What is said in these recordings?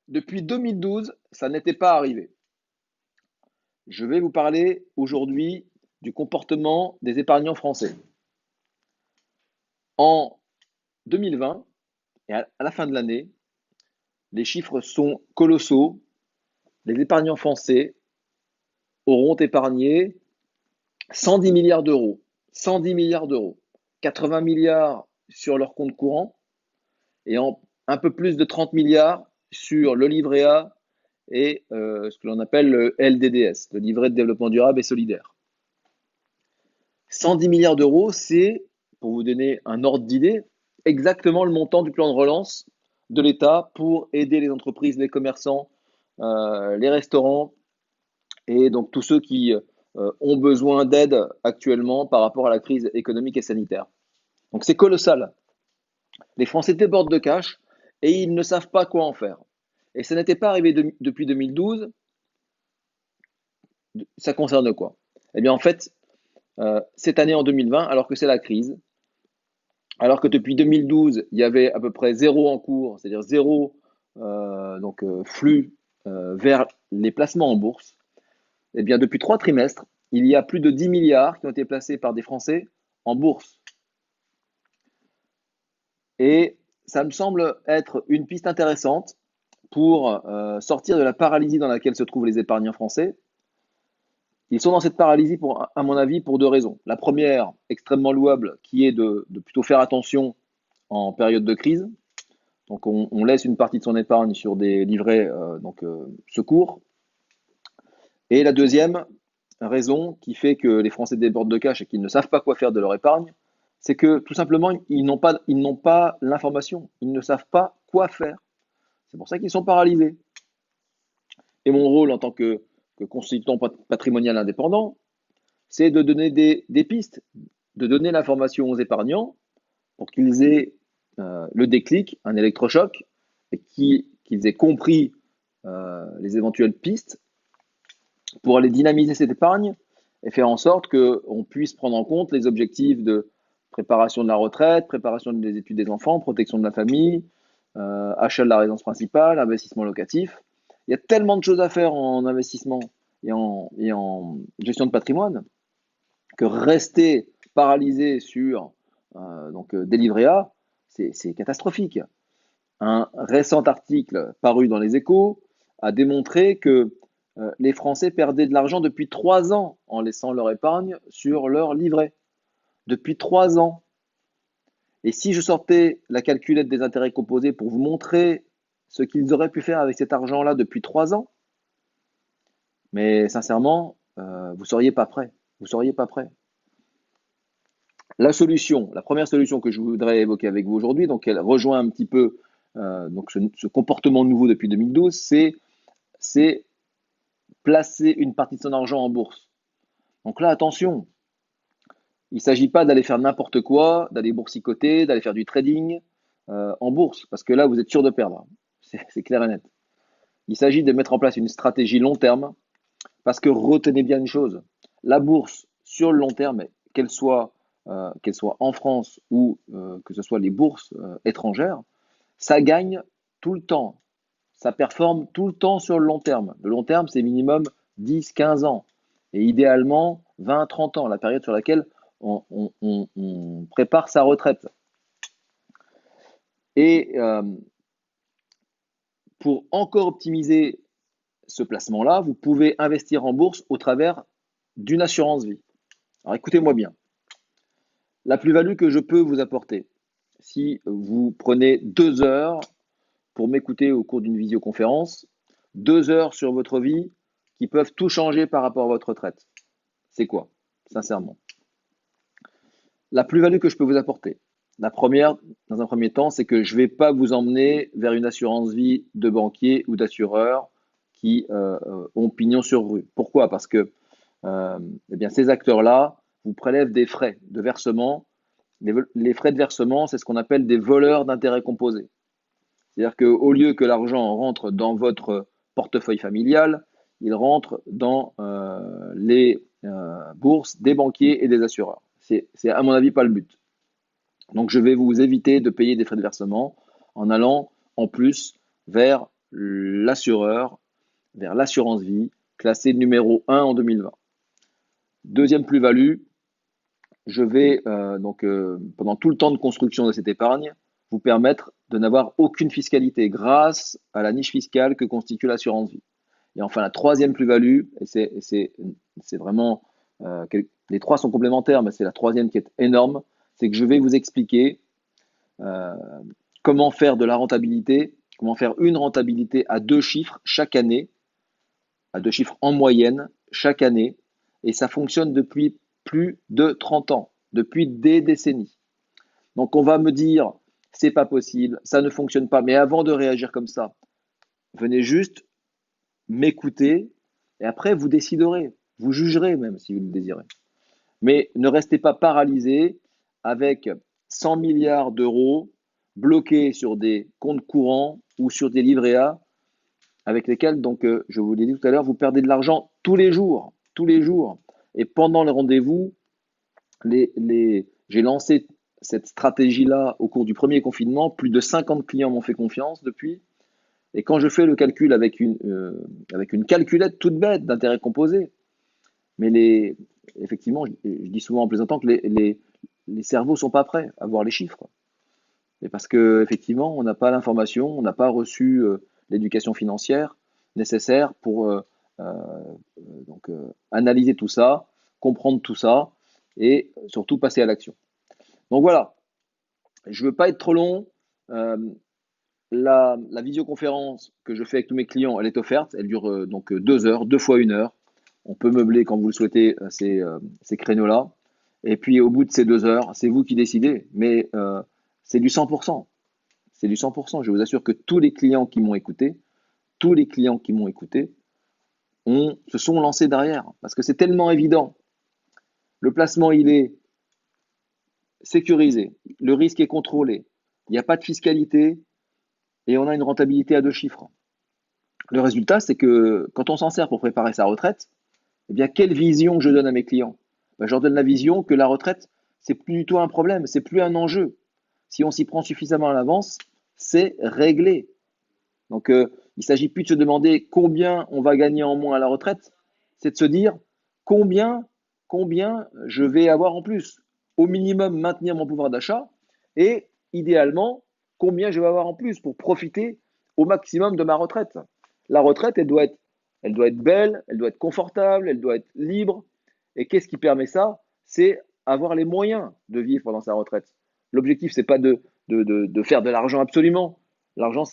Depuis 2012, ça n'était pas arrivé. Je vais vous parler aujourd'hui du comportement des épargnants français. En 2020 et à la fin de l'année, les chiffres sont colossaux. Les épargnants français auront épargné 110 milliards d'euros. 110 milliards d'euros. 80 milliards sur leur compte courant et un peu plus de 30 milliards sur le livret A et ce que l'on appelle le LDDS, le livret de développement durable et solidaire. 110 milliards d'euros, c'est, pour vous donner un ordre d'idée, exactement le montant du plan de relance de l'État pour aider les entreprises, les commerçants, les restaurants et donc tous ceux qui ont besoin d'aide actuellement par rapport à la crise économique et sanitaire. Donc c'est colossal. Les Français débordent de cash et ils ne savent pas quoi en faire. Et ça n'était pas arrivé depuis 2012. Ça concerne quoi? Eh bien en fait, cette année en 2020, alors que c'est la crise, alors que depuis 2012, il y avait à peu près zéro en cours, c'est-à-dire zéro flux vers les placements en bourse, eh bien depuis 3 trimestres, il y a plus de 10 milliards qui ont été placés par des Français en bourse. Et ça me semble être une piste intéressante pour sortir de la paralysie dans laquelle se trouvent les épargnants français. Ils sont dans cette paralysie, à mon avis, pour deux raisons. La première, extrêmement louable, qui est de plutôt faire attention en période de crise. Donc on laisse une partie de son épargne sur des livrets secours. Et la deuxième raison qui fait que les Français débordent de cash et qu'ils ne savent pas quoi faire de leur épargne, c'est que tout simplement, ils n'ont pas l'information. Ils ne savent pas quoi faire. C'est pour ça qu'ils sont paralysés. Et mon rôle en tant que consultant patrimonial indépendant, c'est de donner des pistes, de donner l'information aux épargnants pour qu'ils aient le déclic, un électrochoc, et qu'ils aient compris les éventuelles pistes pour aller dynamiser cette épargne et faire en sorte qu'on puisse prendre en compte les objectifs de préparation de la retraite, préparation des études des enfants, protection de la famille, achat de la résidence principale, investissement locatif. Il y a tellement de choses à faire en investissement et en gestion de patrimoine que rester paralysé sur des livrets A, c'est catastrophique. Un récent article paru dans les Échos a démontré que les Français perdaient de l'argent depuis 3 ans en laissant leur épargne sur leur livret. Depuis 3 ans. Et si je sortais la calculette des intérêts composés pour vous montrer ce qu'ils auraient pu faire avec cet argent-là depuis 3 ans, mais sincèrement, vous ne seriez pas prêt. Vous ne seriez pas prêt. La première solution que je voudrais évoquer avec vous aujourd'hui, donc elle rejoint un petit peu ce comportement nouveau depuis 2012, c'est placer une partie de son argent en bourse. Donc là, attention, il ne s'agit pas d'aller faire n'importe quoi, d'aller boursicoter, d'aller faire du trading en bourse, parce que là, vous êtes sûr de perdre. C'est clair et net. Il s'agit de mettre en place une stratégie long terme, parce que retenez bien une chose, la bourse sur le long terme, qu'elle soit en France ou que ce soit les bourses étrangères, ça gagne tout le temps. Ça performe tout le temps sur le long terme. Le long terme, c'est minimum 10, 15 ans. Et idéalement, 20, 30 ans, la période sur laquelle on prépare sa retraite. Et pour encore optimiser ce placement-là, vous pouvez investir en bourse au travers d'une assurance vie. Alors écoutez-moi bien. La plus-value que je peux vous apporter, si vous prenez 2 heures pour m'écouter au cours d'une visioconférence, 2 heures sur votre vie qui peuvent tout changer par rapport à votre retraite. C'est quoi, sincèrement? La plus-value que je peux vous apporter. La première, dans un premier temps, c'est que je ne vais pas vous emmener vers une assurance vie de banquier ou d'assureur qui ont pignon sur rue. Pourquoi? Parce que ces acteurs-là vous prélèvent des frais de versement. Les frais de versement, c'est ce qu'on appelle des voleurs d'intérêts composés. C'est-à-dire qu'au lieu que l'argent rentre dans votre portefeuille familial, il rentre dans les bourses des banquiers et des assureurs. C'est à mon avis pas le but. Donc je vais vous éviter de payer des frais de versement en allant en plus vers l'assureur vers l'assurance vie, classé numéro 1 en 2020. Deuxième plus-value, je vais pendant tout le temps de construction de cette épargne, vous permettre de n'avoir aucune fiscalité grâce à la niche fiscale que constitue l'assurance vie. Et enfin, la troisième plus-value, et c'est vraiment, les trois sont complémentaires, mais c'est la troisième qui est énorme, c'est que je vais vous expliquer comment faire de la rentabilité, comment faire une rentabilité à 2 chiffres chaque année, à 2 chiffres en moyenne chaque année, et ça fonctionne depuis plus de 30 ans, depuis des décennies. Donc on va me dire, c'est pas possible, ça ne fonctionne pas, mais avant de réagir comme ça, venez juste m'écouter, et après vous déciderez, vous jugerez même si vous le désirez. Mais ne restez pas paralysé avec 100 milliards d'euros bloqués sur des comptes courants ou sur des livrets A avec lesquels, donc, je vous l'ai dit tout à l'heure, vous perdez de l'argent tous les jours, tous les jours. Et pendant les rendez-vous, j'ai lancé cette stratégie-là au cours du premier confinement. Plus de 50 clients m'ont fait confiance depuis. Et quand je fais le calcul avec une calculette toute bête d'intérêt composé, mais effectivement, je dis souvent en plaisantant que les cerveaux ne sont pas prêts à voir les chiffres. Et parce qu'effectivement, on n'a pas l'information, on n'a pas reçu l'éducation financière nécessaire pour analyser tout ça, comprendre tout ça et surtout passer à l'action. Donc voilà, je ne veux pas être trop long. La visioconférence que je fais avec tous mes clients, elle est offerte. Elle dure donc 2 heures, 2 fois 1 heure. On peut meubler quand vous le souhaitez ces créneaux-là. Et puis au bout de ces 2 heures, c'est vous qui décidez. Mais c'est du 100%. C'est du 100%. Je vous assure que tous les clients qui m'ont écouté, se sont lancés derrière. Parce que c'est tellement évident. Le placement, il est sécurisé. Le risque est contrôlé. Il n'y a pas de fiscalité. Et on a une rentabilité à 2 chiffres. Le résultat, c'est que quand on s'en sert pour préparer sa retraite, eh bien, quelle vision je donne à mes clients? Je leur donne la vision que la retraite, c'est plus du tout un problème, c'est plus un enjeu. Si on s'y prend suffisamment à l'avance, c'est réglé. Donc, il ne s'agit plus de se demander combien on va gagner en moins à la retraite, c'est de se dire combien je vais avoir en plus. Au minimum, maintenir mon pouvoir d'achat et idéalement, combien je vais avoir en plus pour profiter au maximum de ma retraite. La retraite, elle doit être belle, elle doit être confortable, elle doit être libre. Et qu'est-ce qui permet ça? C'est avoir les moyens de vivre pendant sa retraite. L'objectif, c'est pas de faire de l'argent absolument. L'argent,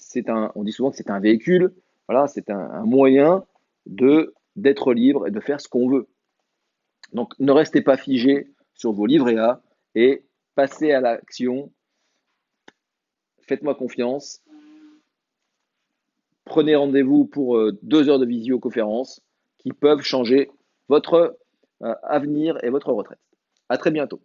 on dit souvent que c'est un véhicule, voilà, c'est un moyen d'être libre et de faire ce qu'on veut. Donc, ne restez pas figé sur vos livrets A et passez à l'action. Faites-moi confiance. Prenez rendez-vous pour 2 heures de visioconférence qui peuvent changer votre avenir et votre retraite. À très bientôt.